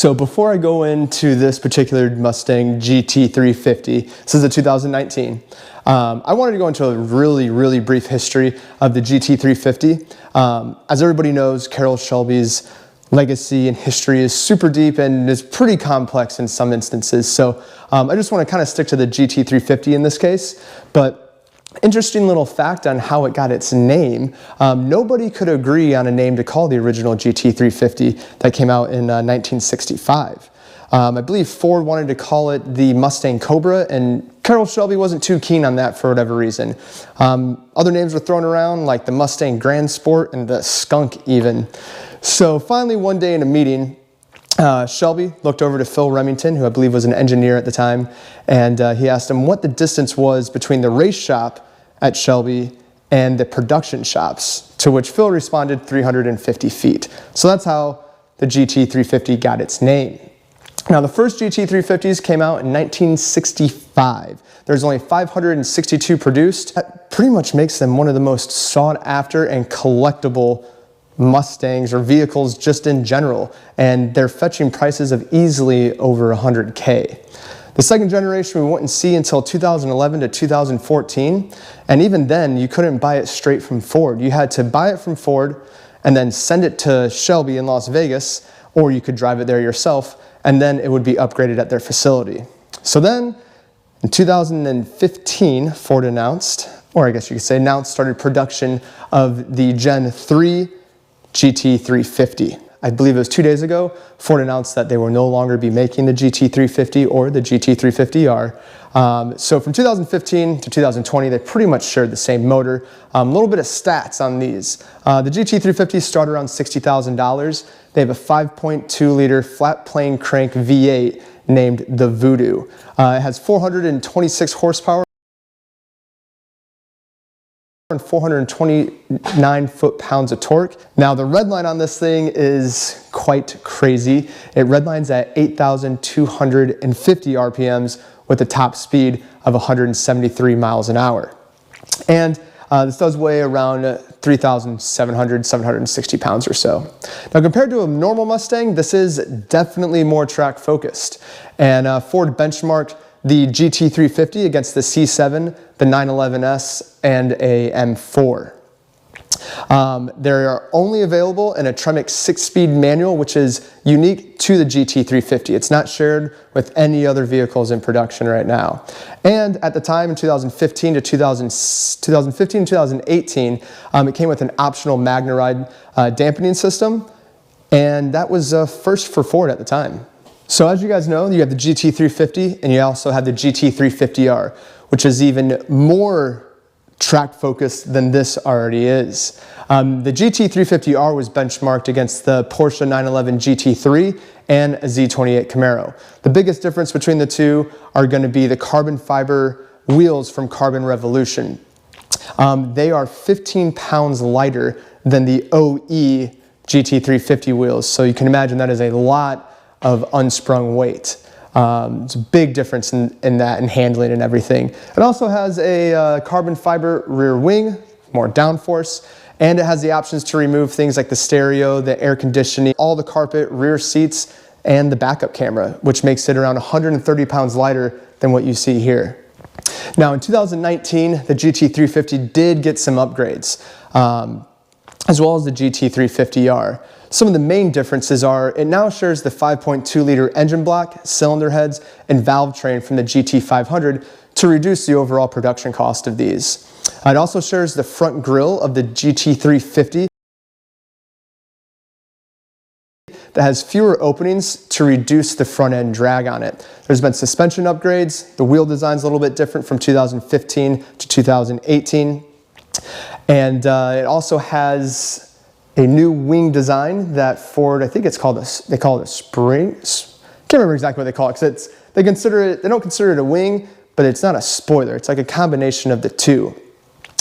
So before I go into this particular Mustang GT350, this is a 2019, I wanted to go into a really brief history of the GT350. As everybody knows, Carroll Shelby's legacy and history is super deep and is pretty complex in some instances. So I just want to kind of stick to the GT350 in this case. But interesting little fact on how it got its name. Nobody could agree on a name to call the original GT350 that came out in 1965. I believe Ford wanted to call it the Mustang Cobra, and Carroll Shelby wasn't too keen on that for whatever reason. Other names were thrown around, like the Mustang Grand Sport and the Skunk even. So finally one day in a meeting, Shelby looked over to Phil Remington, who I believe was an engineer at the time, and he asked him what the distance was between the race shop at Shelby and the production shops, to which Phil responded 350 feet. So that's how the GT350 got its name. Now, the first GT350s came out in 1965. There's only 562 produced. That pretty much makes them one of the most sought after and collectible Mustangs or vehicles just in general, and they're fetching prices of easily over 100K. The second generation we wouldn't see until 2011 to 2014, and even then you couldn't buy it straight from Ford. You had to buy it from Ford and then send it to Shelby in Las Vegas, or you could drive it there yourself, and then it would be upgraded at their facility. So then in 2015, Ford announced, or I guess you could say announced, started production of the Gen 3 GT350. I believe it was 2 days ago, Ford announced that they will no longer be making the GT350 or the GT350R. So from 2015 to 2020, they pretty much shared the same motor. A little bit of stats on these. The GT350 start around $60,000. They have a 5.2 liter flat plane crank V8 named the Voodoo. It has 426 horsepower and 429 foot-pounds of torque. Now the red line on this thing is quite crazy. It redlines at 8,250 RPMs with a top speed of 173 miles an hour. And this does weigh around 3,700, 760 pounds or so. Now compared to a normal Mustang, this is definitely more track focused. And Ford benchmarked the GT350 against the C7, the 911S, and a M4. They are only available in a Tremec 6-speed manual, which is unique to the GT350. It's not shared with any other vehicles in production right now. And at the time, in 2015 to 2018, it came with an optional MagnaRide dampening system, and that was first for Ford at the time. So as you guys know, you have the GT350 and you also have the GT350R, which is even more track focused than this already is. The GT350R was benchmarked against the Porsche 911 GT3 and a Z28 Camaro. The biggest difference between the two are going to be the carbon fiber wheels from Carbon Revolution. They are 15 pounds lighter than the OE GT350 wheels, so you can imagine that is a lot of unsprung weight. It's a big difference in that and handling and everything. It also has a carbon fiber rear wing, more downforce, and it has the options to remove things like the stereo, the air conditioning, all the carpet, rear seats, and the backup camera, which makes it around 130 pounds lighter than what you see here. Now in 2019, the GT350 did get some upgrades, as well as the GT350R. Some of the main differences are it now shares the 5.2 liter engine block, cylinder heads, and valve train from the GT500 to reduce the overall production cost of these. It also shares the front grille of the GT350 that has fewer openings to reduce the front end drag on it. There's been suspension upgrades. The wheel design's a little bit different from 2015 to 2018. And it also has a new wing design that Ford, I think it's called they call it a spring. Can't remember exactly what they call it, because they don't consider it a wing, but it's not a spoiler. It's like a combination of the two.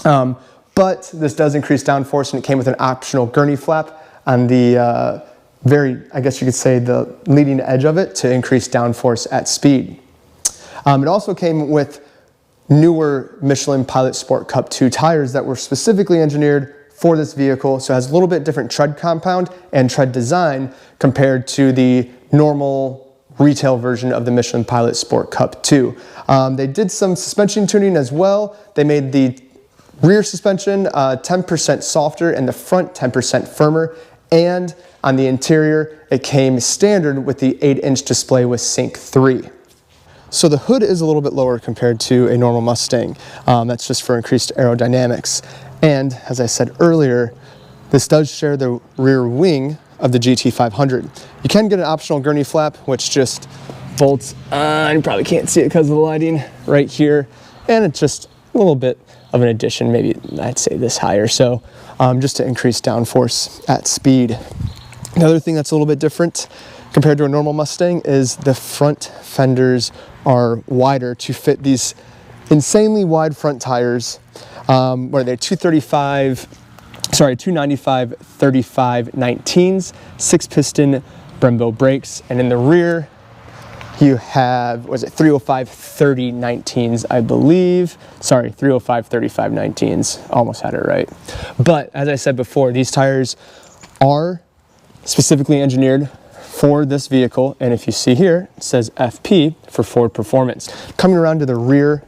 But this does increase downforce, and it came with an optional gurney flap on the I guess you could say, the leading edge of it to increase downforce at speed. It also came with newer Michelin Pilot Sport Cup 2 tires that were specifically engineered for this vehicle, so it has a little bit different tread compound and tread design compared to the normal retail version of the Michelin Pilot Sport Cup 2. They did some suspension tuning as well. They made the rear suspension 10% softer and the front 10% firmer, and on the interior it came standard with the 8-inch display with Sync 3. So the hood is a little bit lower compared to a normal Mustang. That's just for increased aerodynamics. And as I said earlier, this does share the rear wing of the GT500. You can get an optional gurney flap, which just bolts on. You probably can't see it because of the lighting right here. And it's just a little bit of an addition, maybe I'd say this high or so, just to increase downforce at speed. Another thing that's a little bit different compared to a normal Mustang is the front fenders are wider to fit these insanely wide front tires, where they're 295 35/19s, 6-piston Brembo brakes, and in the rear you have, was it 305 30/19s, I believe. Sorry, 305 35/19s. Almost had it right. But as I said before, these tires are specifically engineered for this vehicle, and if you see here, it says FP for Ford Performance. Coming around to the rear,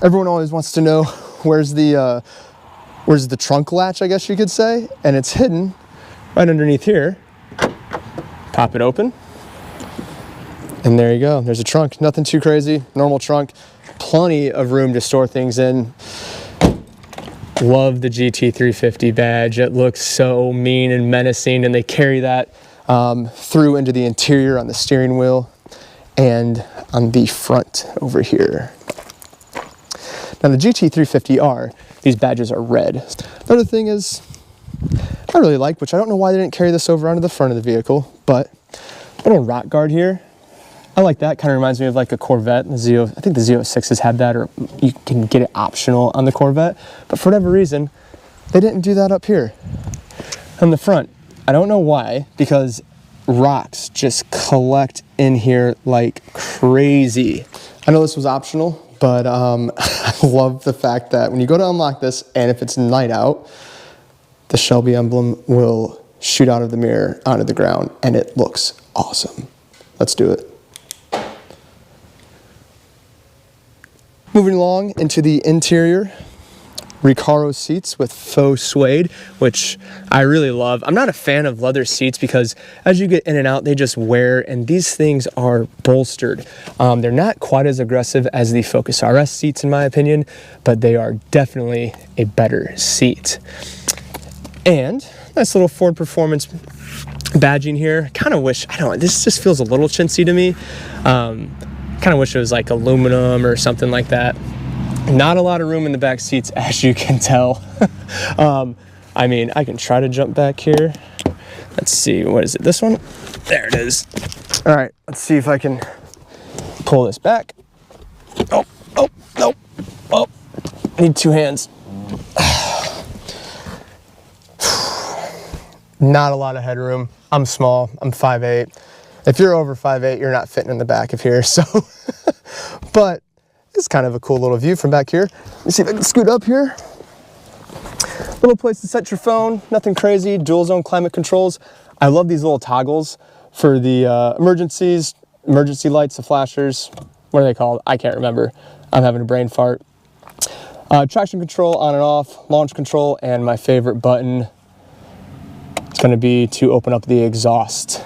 everyone always wants to know where's the trunk latch, I guess you could say, and it's hidden right underneath here. Pop it open, and there you go. There's a trunk. Nothing too crazy, normal trunk. Plenty of room to store things in. Love the GT350 badge. It looks so mean and menacing, and they carry that through into the interior on the steering wheel and on the front over here. Now the GT350R, these badges are red. Another thing is, I really like, which I don't know why they didn't carry this over onto the front of the vehicle, but little rock guard here. I like that. Kind of reminds me of like a Corvette. The Z06, I think the Z06s had that, or you can get it optional on the Corvette. But for whatever reason, they didn't do that up here on the front. I don't know why, because rocks just collect in here like crazy. I know this was optional, but I love the fact that when you go to unlock this, and if it's night out, the Shelby emblem will shoot out of the mirror onto the ground, and it looks awesome. Let's do it. Moving along into the interior, Recaro seats with faux suede, which I really love. I'm not a fan of leather seats because as you get in and out, they just wear, and these things are bolstered. They're not quite as aggressive as the Focus RS seats in my opinion, but they are definitely a better seat. And nice little Ford Performance badging here. Kind of wish, I don't know, this just feels a little chintzy to me. Kind of wish it was like aluminum or something like that. Not a lot of room in the back seats, as you can tell. I mean, I can try to jump back here. Let's see, what is it, this one? There it is. All right, let's see if I can pull this back. Oh, no. Oh, need two hands. Not a lot of headroom. I'm small, I'm 5'8". If you're over 5'8", you're not fitting in the back of here, so. But it's kind of a cool little view from back here. Let me see if I can scoot up here. Little place to set your phone, nothing crazy, dual zone climate controls. I love these little toggles for the emergency lights, the flashers. What are they called? I can't remember. I'm having a brain fart. Traction control on and off, launch control, and my favorite button, it's gonna be to open up the exhaust.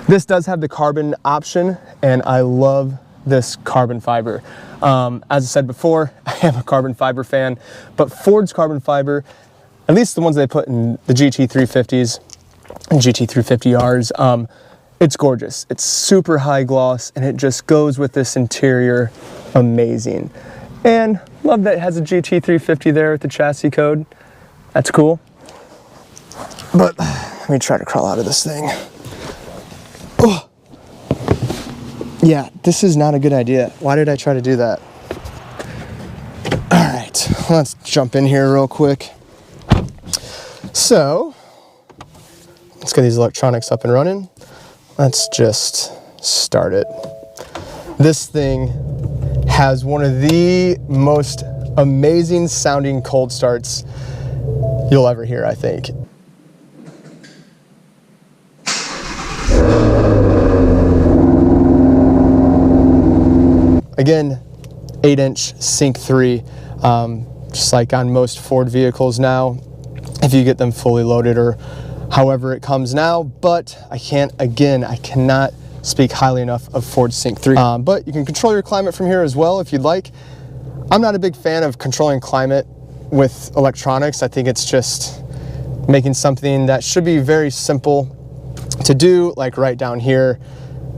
This does have the carbon option, and I love this carbon fiber. As I said before, I am a carbon fiber fan, but Ford's carbon fiber, at least the ones they put in the GT350s and GT350Rs, it's gorgeous. It's super high gloss, and it just goes with this interior amazing. And love that it has a GT350 there with the chassis code. That's cool. But let me try to crawl out of this thing. Oh. Yeah, this is not a good idea. Why did I try to do that? All right, let's jump in here real quick. So, let's get these electronics up and running. Let's just start it. This thing has one of the most amazing sounding cold starts you'll ever hear, I think. again, 8-inch Sync 3, just like on most Ford vehicles now, if you get them fully loaded or however it comes now. But I cannot speak highly enough of Ford Sync 3. But you can control your climate from here as well if you'd like. I'm not a big fan of controlling climate with electronics. I think it's just making something that should be very simple to do, like right down here.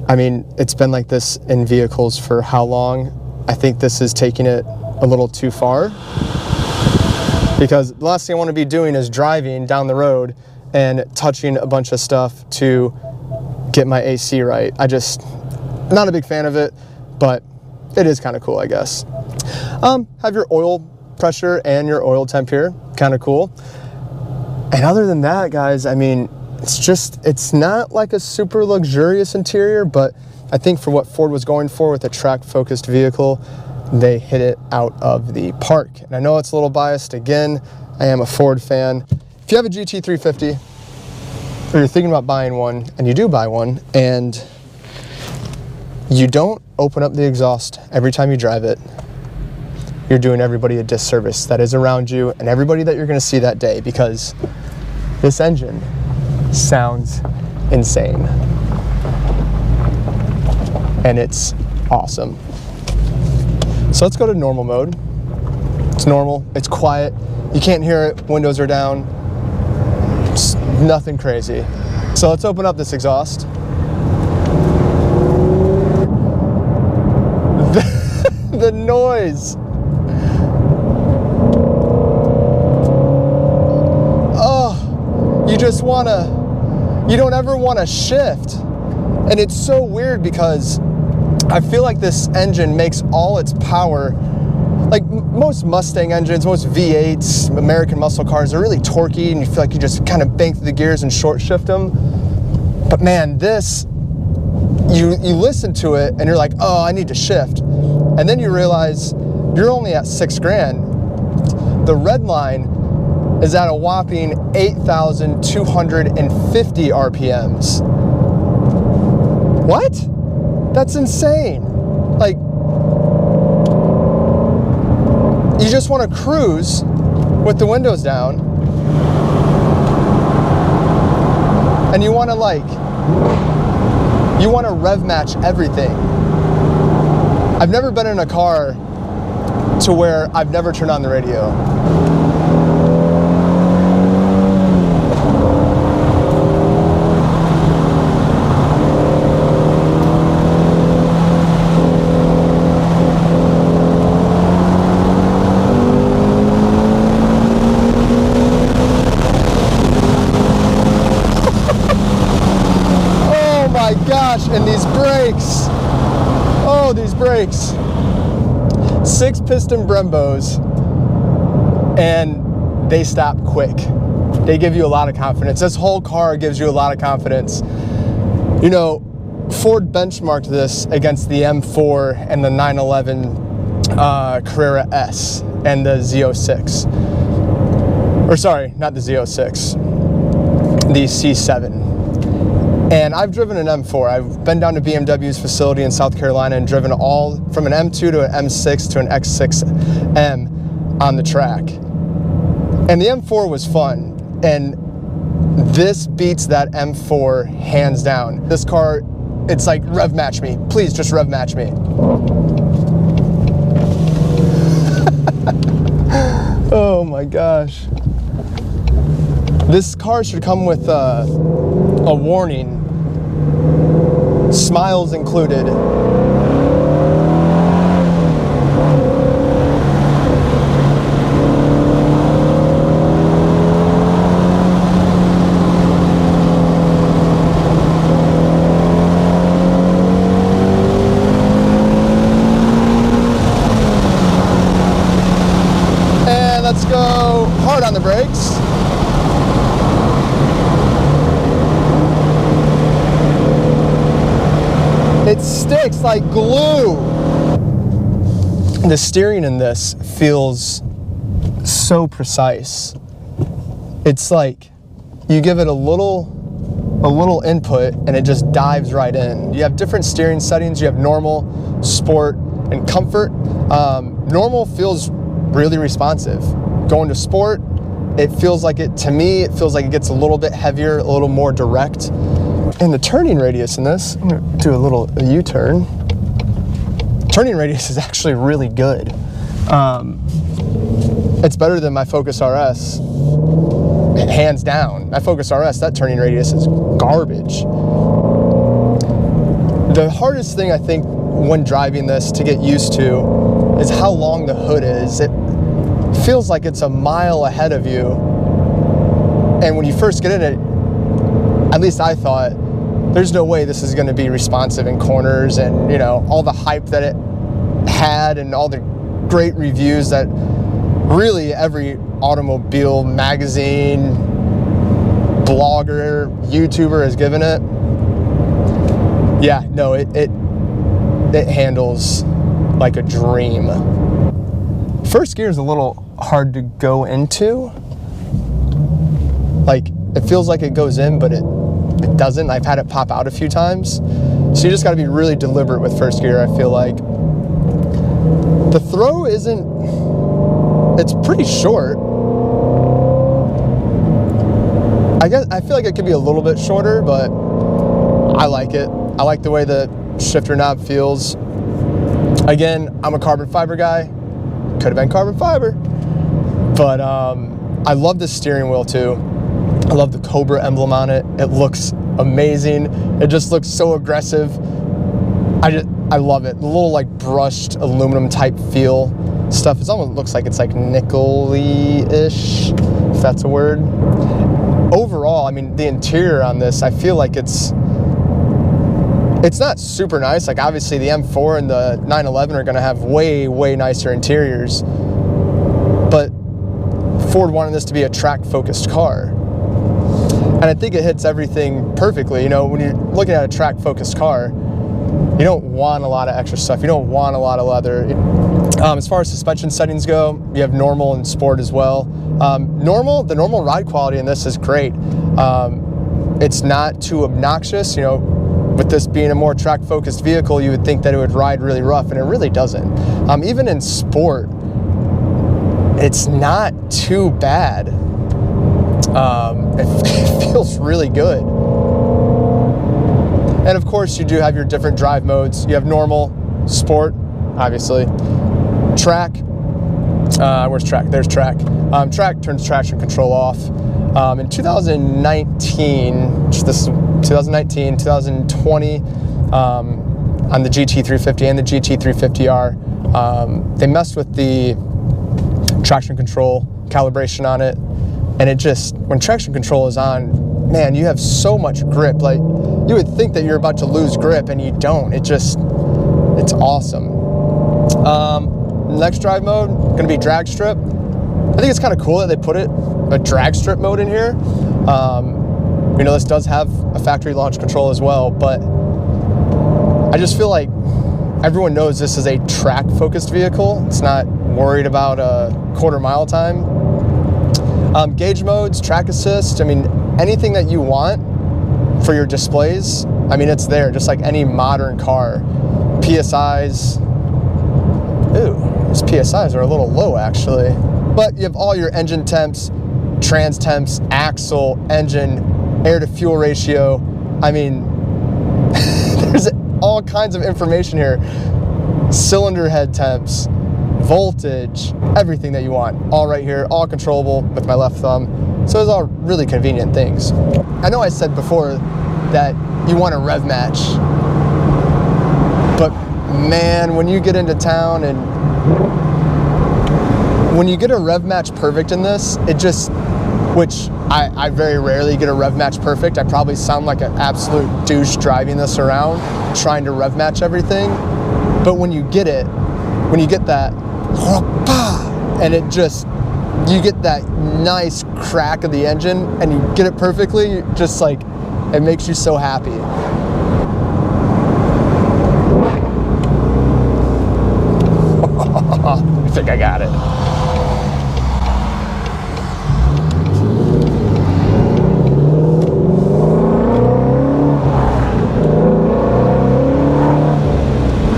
I mean, it's been like this in vehicles for how long? I think this is taking it a little too far, because the last thing I want to be doing is driving down the road and touching a bunch of stuff to get my AC right. Not a big fan of it, but it is kind of cool, I guess. Have your oil pressure and your oil temp here, kind of cool. And other than that, guys, I mean, it's not like a super luxurious interior, but I think for what Ford was going for with a track-focused vehicle, they hit it out of the park. And I know it's a little biased. Again, I am a Ford fan. If you have a GT350, or you're thinking about buying one, and you do buy one, and you don't open up the exhaust every time you drive it, you're doing everybody a disservice that is around you and everybody that you're going to see that day, because this engine sounds insane. And it's awesome. So let's go to normal mode. It's normal, it's quiet, you can't hear it, windows are down, it's nothing crazy. So let's open up this exhaust. The noise. Oh, you don't ever wanna shift. And it's so weird because I feel like this engine makes all its power, like most Mustang engines, most V8s, American muscle cars are really torquey and you feel like you just kind of bank through the gears and short shift them. But man, this, you listen to it and you're like, oh, I need to shift. And then you realize you're only at $6 grand. The red line is at a whopping 8,250 RPMs. What? That's insane. Like, you just want to cruise with the windows down, and you want to rev match everything. I've never been in a car to where I've never turned on the radio. Gosh, and these brakes. Oh, these brakes. 6-piston Brembos, and they stop quick. They give you a lot of confidence. This whole car gives you a lot of confidence. You know, Ford benchmarked this against the M4 and the 911 Carrera S and the Z06. Or sorry, not the Z06, the C7. And I've driven an M4. I've been down to BMW's facility in South Carolina and driven all from an M2 to an M6 to an X6M on the track. And the M4 was fun. And this beats that M4 hands down. This car, it's like, rev match me. Please just rev match me. Oh my gosh. This car should come with a warning. Smiles included. And let's go hard on the brakes. It sticks like glue. The steering in this feels so precise. It's like you give it a little input and it just dives right in. You have different steering settings. You have normal, sport, and comfort. Normal feels really responsive. Going to sport, it feels like it, to me, it feels like it gets a little bit heavier, a little more direct. And the turning radius in this, I'm gonna do a U-turn. Turning radius is actually really good. It's better than my Focus RS, hands down. My Focus RS, that turning radius is garbage. The hardest thing I think when driving this to get used to is how long the hood is. It feels like it's a mile ahead of you. And when you first get in it, at least I thought, there's no way this is going to be responsive in corners, and you know, all the hype that it had and all the great reviews that really every automobile magazine, blogger, YouTuber has given it. Yeah, no, it handles like a dream. First gear is a little hard to go into. Like, it feels like it goes in, but it doesn't. I've had it pop out a few times. So you just gotta be really deliberate with first gear, I feel like. The throw isn't, it's pretty short. I feel like it could be a little bit shorter, but I like it. I like the way the shifter knob feels. Again, I'm a carbon fiber guy. Could have been carbon fiber. But I love the steering wheel too. I love the Cobra emblem on it. It looks amazing. It just looks so aggressive. I love it. The little like brushed aluminum type feel stuff. It almost looks like it's like nickel-y-ish, if that's a word. Overall, I mean, the interior on this, I feel like it's not super nice. Like, obviously the M4 and the 911 are gonna have way, way nicer interiors. But Ford wanted this to be a track-focused car. And I think it hits everything perfectly. You know, when you're looking at a track-focused car, you don't want a lot of extra stuff. You don't want a lot of leather. As far as suspension settings go, you have normal and sport as well. The normal ride quality in this is great. It's not too obnoxious. You know, with this being a more track-focused vehicle, you would think that it would ride really rough, and it really doesn't. Even in sport, it's not too bad. It feels really good. And of course, you do have your different drive modes. You have normal, sport, obviously, track. Where's track? There's track. Track turns traction control off. In 2019, 2020, on the GT350 and the GT350R, they messed with the traction control calibration on it, and it just, when traction control is on, man, you have so much grip. Like, you would think that you're about to lose grip, and you don't. It's awesome. Next drive mode, gonna be drag strip. I think it's kind of cool that they put a drag strip mode in here. You know, this does have a factory launch control as well, but I just feel like everyone knows this is a track-focused vehicle. It's not worried about a quarter-mile time. Gauge modes, track assist, I mean, anything that you want for your displays, I mean, it's there, just like any modern car. PSIs, ooh, these PSIs are a little low, actually. But you have all your engine temps, trans temps, axle, engine, air-to-fuel ratio. I mean, there's all kinds of information here. Cylinder head temps, voltage, everything that you want. All right here, all controllable with my left thumb. So it's all really convenient things. I know I said before that you want a rev match, but man, when you get into town and when you get a rev match perfect in this, it just, which I very rarely get a rev match perfect. I probably sound like an absolute douche driving this around, trying to rev match everything. But when you get it, when you get that, and it just, you get that nice crack of the engine and you get it perfectly, just like, it makes you so happy. I think I got it.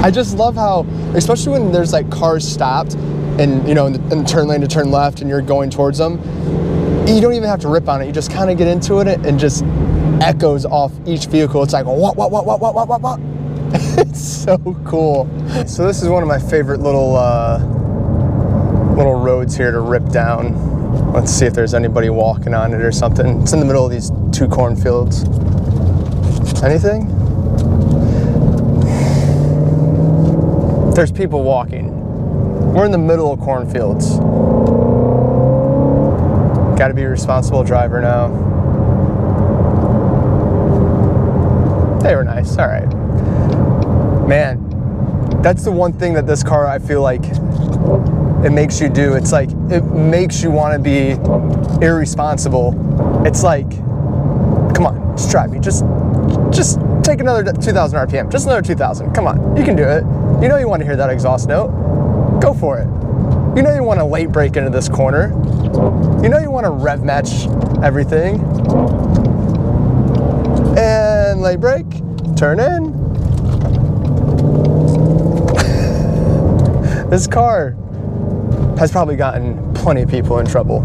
I just love how, especially when there's like cars stopped and, you know, in the turn lane to turn left and you're going towards them, you don't even have to rip on it. You just kind of get into it and just echoes off each vehicle. It's like, what? It's so cool. So this is one of my favorite little roads here to rip down. Let's see if there's anybody walking on it or something. It's in the middle of these two cornfields. Anything? There's people walking. We're in the middle of cornfields. Got to be a responsible driver now. They were nice, all right. Man, that's the one thing that this car, I feel like, it makes you do. It's like, it makes you want to be irresponsible. It's like, come on, just drive me. Just take another 2,000 RPM. Just another 2,000. Come on, you can do it. You know you want to hear that exhaust note. Go for it. You know you want to late brake into this corner. You know you want to rev match everything. And late brake, turn in. This car has probably gotten plenty of people in trouble.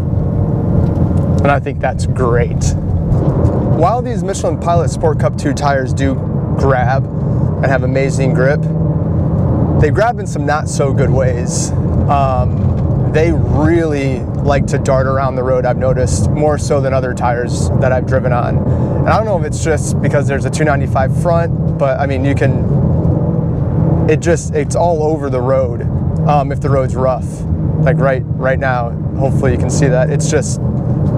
And I think that's great. While these Michelin Pilot Sport Cup 2 tires do grab and have amazing grip, they grab in some not so good ways. They really like to dart around the road, I've noticed, more so than other tires that I've driven on. And I don't know if it's just because there's a 295 front, but I mean, you can, it's all over the road if the road's rough. Like right now, hopefully you can see that. It's just,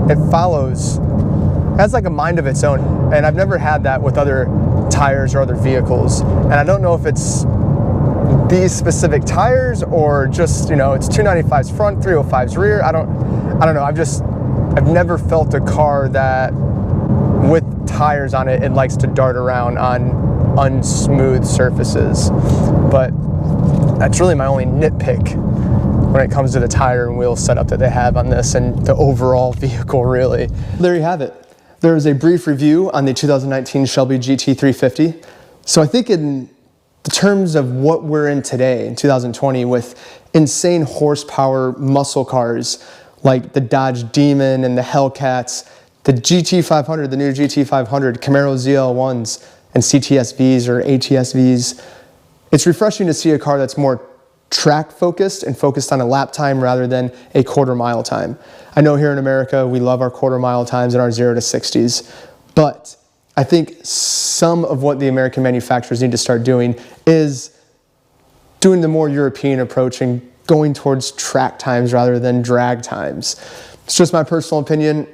it follows, it has like a mind of its own. And I've never had that with other tires or other vehicles. And I don't know if it's these specific tires or just, you know, it's 295's front, 305's rear. I don't know. I've never felt a car that with tires on it likes to dart around on unsmooth surfaces. But that's really my only nitpick when it comes to the tire and wheel setup that they have on this and the overall vehicle, really. There you have it. There is a brief review on the 2019 Shelby GT350. So I think in the terms of what we're in today, in 2020, with insane horsepower muscle cars like the Dodge Demon and the Hellcats, the GT500, the new GT500, Camaro ZL1s, and CTSVs or ATSVs, it's refreshing to see a car that's more track focused and focused on a lap time rather than a quarter mile time. I know here in America, we love our quarter mile times and our 0 to 60s, but I think some of what the American manufacturers need to start doing is doing the more European approach and going towards track times rather than drag times. It's just my personal opinion,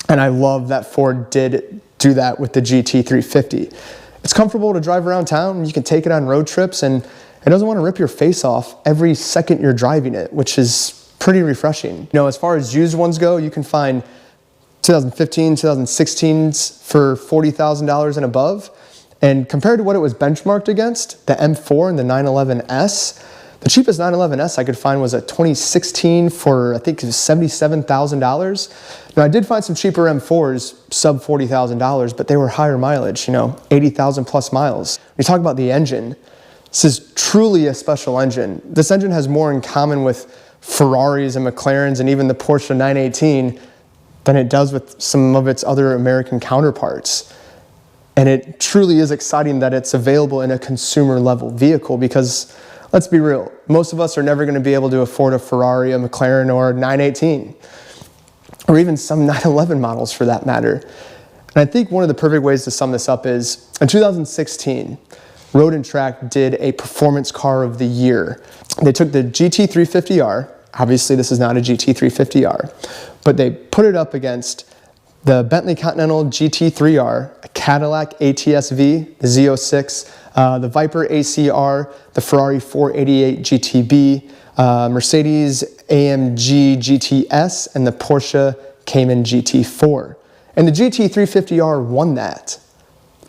and I love that Ford did do that with the GT350. It's comfortable to drive around town. You can take it on road trips, and it doesn't want to rip your face off every second you're driving it, which is pretty refreshing. You know, as far as used ones go, you can find 2015, 2016s for $40,000 and above. And compared to what it was benchmarked against, the M4 and the 911S, the cheapest 911S I could find was a 2016 for, I think it was $77,000. Now I did find some cheaper M4s, sub $40,000, but they were higher mileage, you know, 80,000 plus miles. When you talk about the engine, this is truly a special engine. This engine has more in common with Ferraris and McLarens and even the Porsche 918 than it does with some of its other American counterparts. And it truly is exciting that it's available in a consumer level vehicle because, let's be real, most of us are never going to be able to afford a Ferrari, a McLaren, or a 918, or even some 911 models for that matter. And I think one of the perfect ways to sum this up is, in 2016, Road and Track did a Performance Car of the Year. They took the GT350R, obviously this is not a GT350R, but they put it up against the Bentley Continental GT3R, a Cadillac ATS-V, the Z06, the Viper ACR, the Ferrari 488 GTB, Mercedes AMG GTS, and the Porsche Cayman GT4. And the GT350R won that,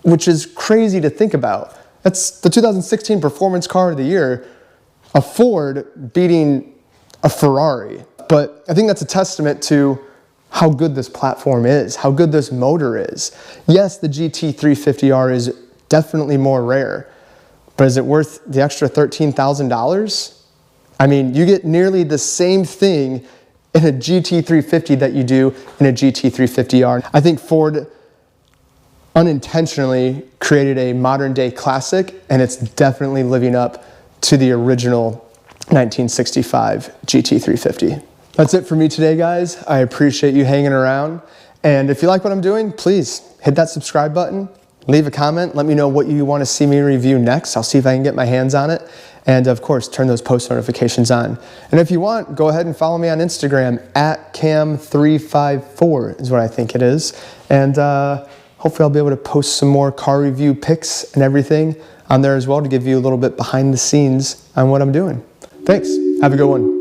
which is crazy to think about. That's the 2016 Performance Car of the Year, a Ford beating a Ferrari. But I think that's a testament to how good this platform is, how good this motor is. Yes, the GT350R is definitely more rare, But is it worth the extra $13,000? I mean, you get nearly the same thing in a GT350 that you do in a GT350R. I think Ford unintentionally created a modern day classic, and it's definitely living up to the original 1965 GT350. That's it for me today, guys. I appreciate you hanging around. And if you like what I'm doing, please hit that subscribe button, leave a comment, let me know what you want to see me review next. I'll see if I can get my hands on it. And of course, turn those post notifications on. And if you want, go ahead and follow me on Instagram at cam354 is what I think it is. And hopefully I'll be able to post some more car review pics and everything on there as well to give you a little bit behind the scenes on what I'm doing. Thanks. Have a good one.